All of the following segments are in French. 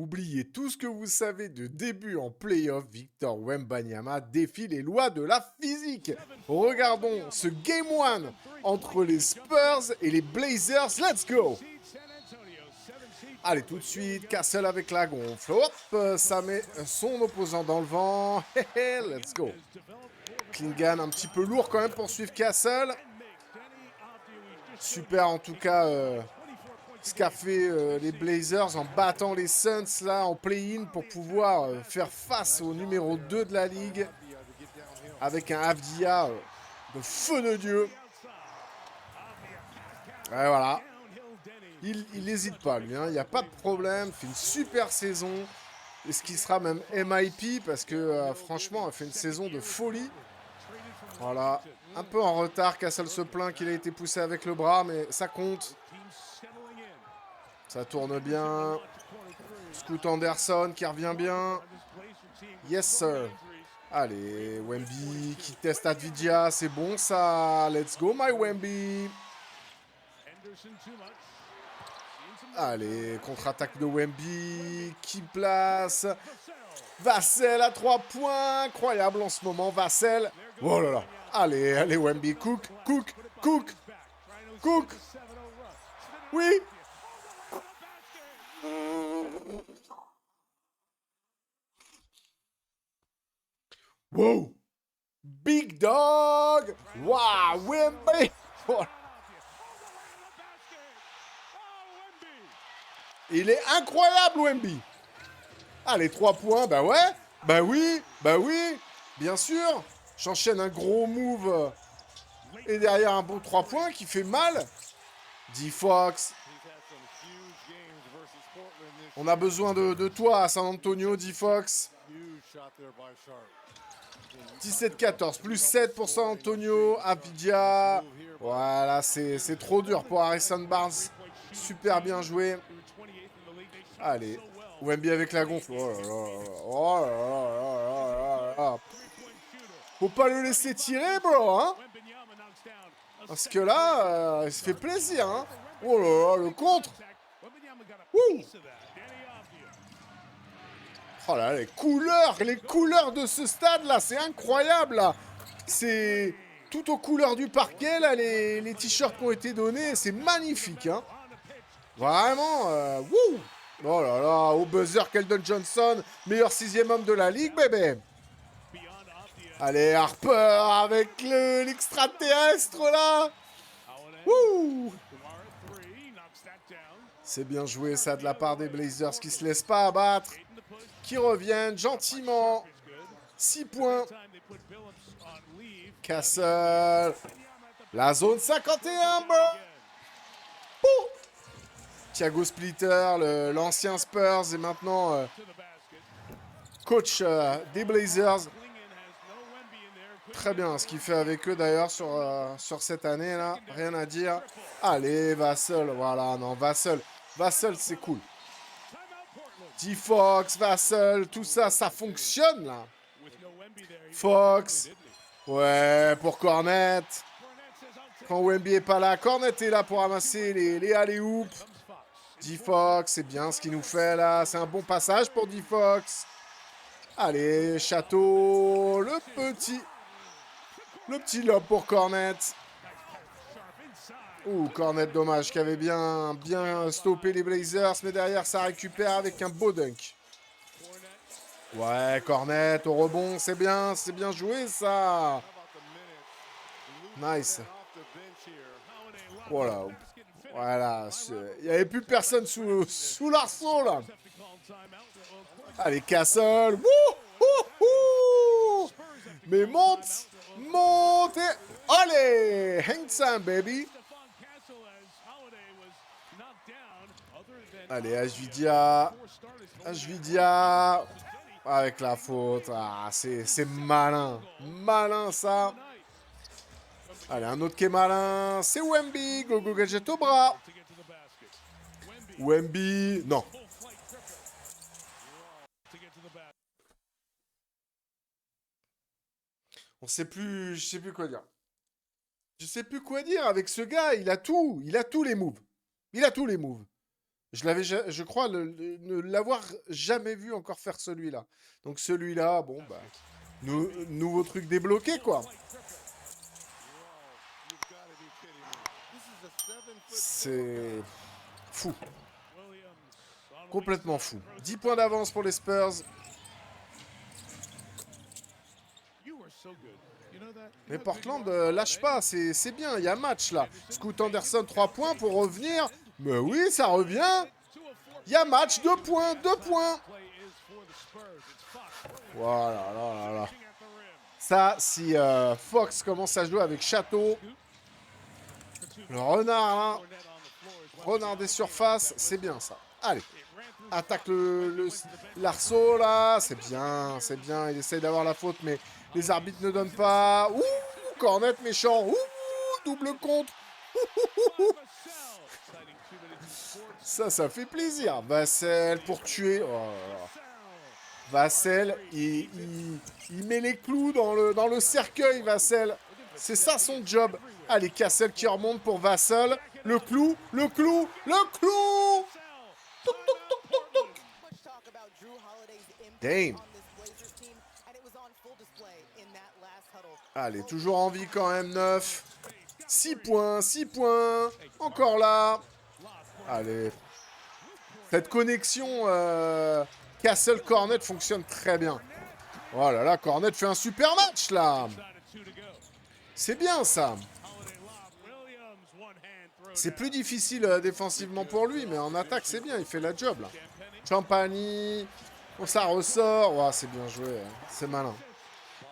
Oubliez tout ce que vous savez de début en playoff, Victor Wembanyama défie les lois de la physique. Regardons ce Game 1 entre les Spurs et les Blazers. Let's go! Allez, tout de suite, Castle avec la gonfle. Hop, ça met son opposant dans le vent. Let's go. Klingan un petit peu lourd quand même pour suivre Castle. Super en tout cas ce qu'a fait les Blazers en battant les Suns là en play-in pour pouvoir faire face au numéro 2 de la ligue avec un Avdia de feu de Dieu. Ouais, voilà. Il n'hésite pas lui, hein. Il n'y a pas de problème, il fait une super saison. Est-ce qu'il sera même MIP parce que franchement il fait une saison de folie. Voilà, un peu en retard, Castle se plaint qu'il a été poussé avec le bras, mais ça compte. Ça tourne bien. Scoot Anderson qui revient bien. Yes, sir. Allez, Wemby qui teste Advidia. C'est bon, ça. Let's go, my Wemby. Allez, contre-attaque de Wemby. Qui place. Vassell à 3 points. Incroyable en ce moment, Vassell. Oh là là. Allez, allez, Wemby. Cook, cook, cook. Cook. Oui. Wow! Big dog! Wow! Wemby! Oh. Il est incroyable, Wemby! Allez, 3 points, bah ouais! Bah oui! Bah oui! Bien sûr! J'enchaîne un gros move et derrière un bon 3 points qui fait mal. D-Fox. On a besoin de toi à San Antonio, D-Fox. 17-14, plus 7 pour San Antonio, Apidia. Voilà, c'est trop dur pour Harrison Barnes. Super bien joué. Allez, Wemby avec la gonfle. Oh là là, oh là là là là. Faut pas le laisser tirer, bro, hein. Parce que là, il se fait plaisir, hein. Oh là là, le contre. Wouh. Oh là, les couleurs de ce stade-là, c'est incroyable, là. C'est tout aux couleurs du parquet, là, les t-shirts qui ont été donnés. C'est magnifique, hein. Vraiment, wouh. Oh là là, au buzzer, Keldon Johnson, meilleur 6e homme de la ligue, bébé. Allez, Harper avec l'extraterrestre, là. Wouh. C'est bien joué, ça, de la part des Blazers qui se laissent pas abattre. Qui reviennent gentiment. 6 points. Castle. La zone 51, bro. Ouh. Thiago Splitter, l'ancien Spurs et maintenant coach des Blazers. Très bien ce qu'il fait avec eux d'ailleurs sur cette année là. Rien à dire. Allez, Vassell. Voilà, non, Vassell. Vassell, c'est cool. D-Fox, Vassell, tout ça, ça fonctionne là. Fox. Ouais, pour Cornet. Quand Wemby est pas là, Cornet est là pour ramasser les alley-oops. D-Fox, c'est bien ce qu'il nous fait là. C'est un bon passage pour D-Fox. Allez, Château. Le petit lob pour Cornet. Ouh, Cornet, dommage, qui avait bien stoppé les Blazers. Mais derrière, ça récupère avec un beau dunk. Ouais, Cornet au rebond, c'est bien joué ça. Nice. Voilà. Voilà. Il n'y avait plus personne sous l'arceau là. Allez, Castle. Wouhou. Mais monte. Allez, hang time, baby. Allez, Ajvidia. Avec la faute. Ah, c'est malin. Malin, ça. Allez, un autre qui est malin. C'est Wemby. Go, gadget au bras. Wemby. Non. Je sais plus quoi dire. Je sais plus quoi dire avec ce gars. Il a tous les moves. Je crois ne l'avoir jamais vu encore faire celui-là. Donc celui-là, bon, bah, nouveau truc débloqué, quoi. C'est fou. Complètement fou. 10 points d'avance pour les Spurs. Mais Portland, lâche pas, c'est bien, il y a match là. Scoot Anderson, 3 points pour revenir. Mais oui, ça revient. Il y a match, 2 points, 2 points. Voilà, là, là, là. Ça, si Fox commence à jouer avec Château, le renard là, renard des surfaces, c'est bien ça. Allez, attaque l'arceau là, c'est bien, il essaye d'avoir la faute, mais les arbitres ne donnent pas. Ouh, cornet méchant, ouh, double contre. Ça fait plaisir. Vassell pour tuer. Oh là là. Vassell, il met les clous dans le cercueil, Vassell. C'est ça son job. Allez, Cassel qui remonte pour Vassell. Le clou, le clou, le clou. Toc, toc, toc, toc, toc. Damn. Allez, toujours en vie quand même, 9. 6 points, 6 points. Encore là. Allez. Cette connexion Castle-Cornet fonctionne très bien. Oh là là, Cornet fait un super match, là. C'est bien, ça. C'est plus difficile défensivement pour lui, mais en attaque, c'est bien. Il fait la job, là. Champagny. Bon, ça ressort. Oh, c'est bien joué. Hein. C'est malin.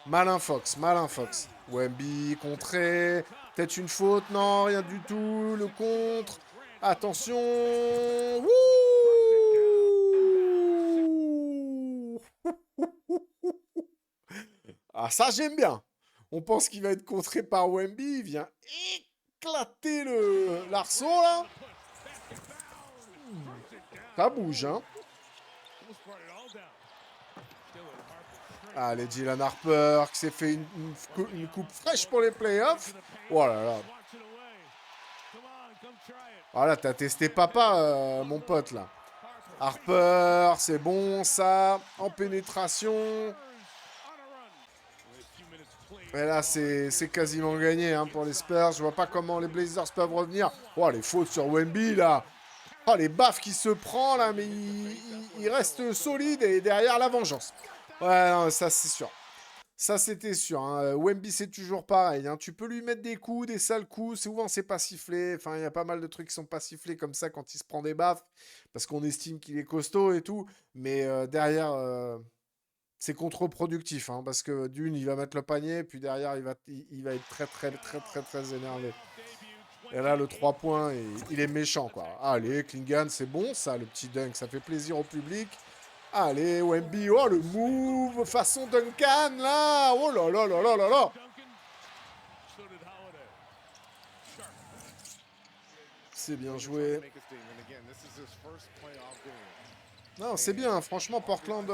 Malin Fox, malin Fox. Wemby, contré. Peut-être une faute. Non, rien du tout. Le contre. Attention. Wouh. Ah, ça, j'aime bien. On pense qu'il va être contré par Wemby. Il vient éclater l'arceau, là. Ça bouge, hein. Allez, Dylan Harper qui s'est fait une coupe fraîche pour les playoffs. Oh là là. Voilà, t'as testé papa, mon pote, là. Harper, c'est bon, ça. En pénétration. Et là, c'est quasiment gagné hein, pour les Spurs. Je vois pas comment les Blazers peuvent revenir. Oh, les fautes sur Wemby, là. Oh, les baffes qu'il se prend, là. Mais il reste solide et derrière la vengeance. Ouais, non, ça, c'est sûr. Ça, c'était sûr. Hein. Wemby, c'est toujours pareil. Hein. Tu peux lui mettre des coups, des sales coups. Souvent, c'est pas sifflé. Enfin, il y a pas mal de trucs qui sont pas sifflés comme ça quand il se prend des baffes. Parce qu'on estime qu'il est costaud et tout. Mais derrière, c'est contre-productif. Hein, parce que d'une, il va mettre le panier. Puis derrière, il va être très, très, très, très, très énervé. Et là, le 3 points, il est méchant, quoi. Allez, Klingan, c'est bon, ça, le petit dunk. Ça fait plaisir au public. Allez, Wemby, oh le move, façon Duncan, là. Oh là là là là là là. C'est bien joué. Non, c'est bien, franchement, Portland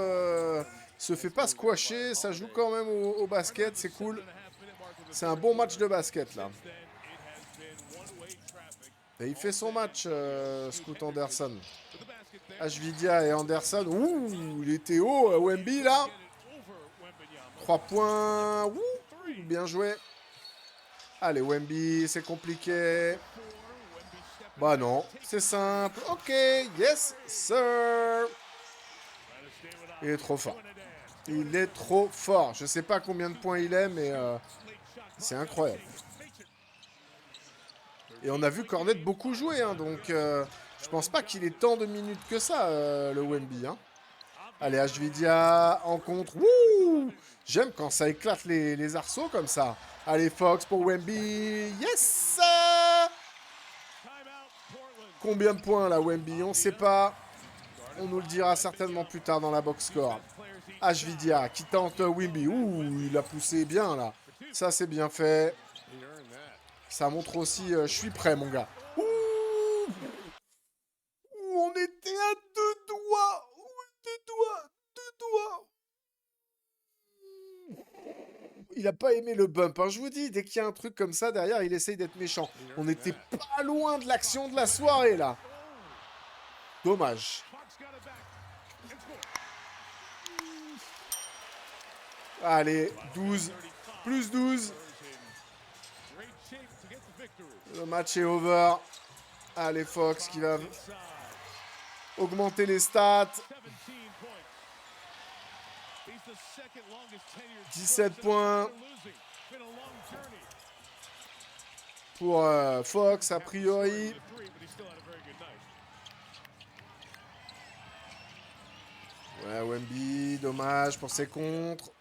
se fait pas squasher, ça joue quand même au basket, c'est cool. C'est un bon match de basket, là. Et il fait son match, Scoot Anderson. Hvidia et Anderson. Ouh, il était haut, Wemby, là. 3 points. Ouh, bien joué. Allez, Wemby, c'est compliqué. Bah non, c'est simple. Ok, yes, sir. Il est trop fort. Il est trop fort. Je sais pas combien de points il est, mais c'est incroyable. Et on a vu Cornet beaucoup jouer, hein, donc je pense pas qu'il ait tant de minutes que ça, le Wemby. Hein. Allez, Hvidia en contre. Wouh! J'aime quand ça éclate les arceaux comme ça. Allez, Fox pour Wemby. Yes! Combien de points là, Wemby? On sait pas. On nous le dira certainement plus tard dans la box score. Hvidia qui tente Wemby. Ouh, il a poussé bien là. Ça, c'est bien fait. Ça montre aussi, je suis prêt, mon gars. Ouh, on était à 2 doigts. Deux doigts. Il a pas aimé le bump. Hein. Je vous dis, dès qu'il y a un truc comme ça, derrière, il essaye d'être méchant. On était pas loin de l'action de la soirée, là. Dommage. Allez, 12. Plus 12. Le match est over. Allez, Fox qui va augmenter les stats. 17 points pour Fox, a priori. Ouais, Wemby, dommage pour ses contres.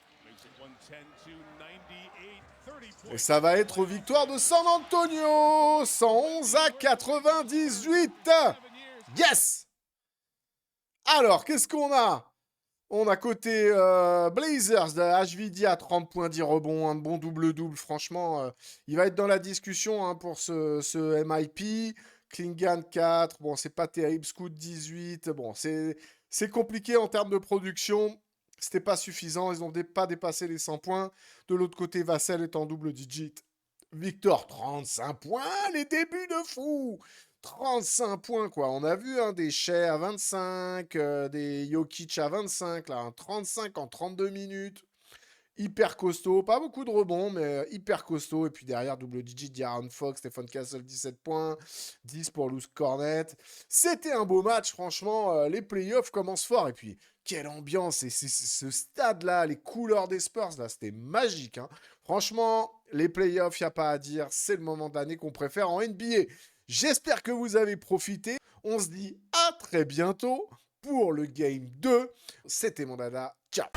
Et ça va être aux victoires de San Antonio. 111 à 98. Yes! Alors, qu'est-ce qu'on a? On a côté Blazers, HVD à 30 points, 10 rebonds, un bon double-double. Franchement, il va être dans la discussion hein, pour ce MIP. Klingan 4, bon, c'est pas terrible. Scoot 18, bon, c'est compliqué en termes de production. C'était pas suffisant, ils n'ont pas dépassé les 100 points. De l'autre côté, Vassell est en double digit. Victor, 35 points, les débuts de fou! 35 points, quoi. On a vu hein, des Shea à 25, des Jokic à 25, là, un 35 en 32 minutes. Hyper costaud, pas beaucoup de rebonds, mais hyper costaud. Et puis derrière, double digit, D'Aaron Fox, Stephen Castle, 17 points, 10 pour Luke Cornet. C'était un beau match, franchement. Les playoffs commencent fort. Et puis, quelle ambiance! Et ce stade-là, les couleurs des Spurs, là, c'était magique. Hein. Franchement, les playoffs, il n'y a pas à dire. C'est le moment de l'année qu'on préfère en NBA. J'espère que vous avez profité. On se dit à très bientôt pour le Game 2. C'était mon dada. Ciao!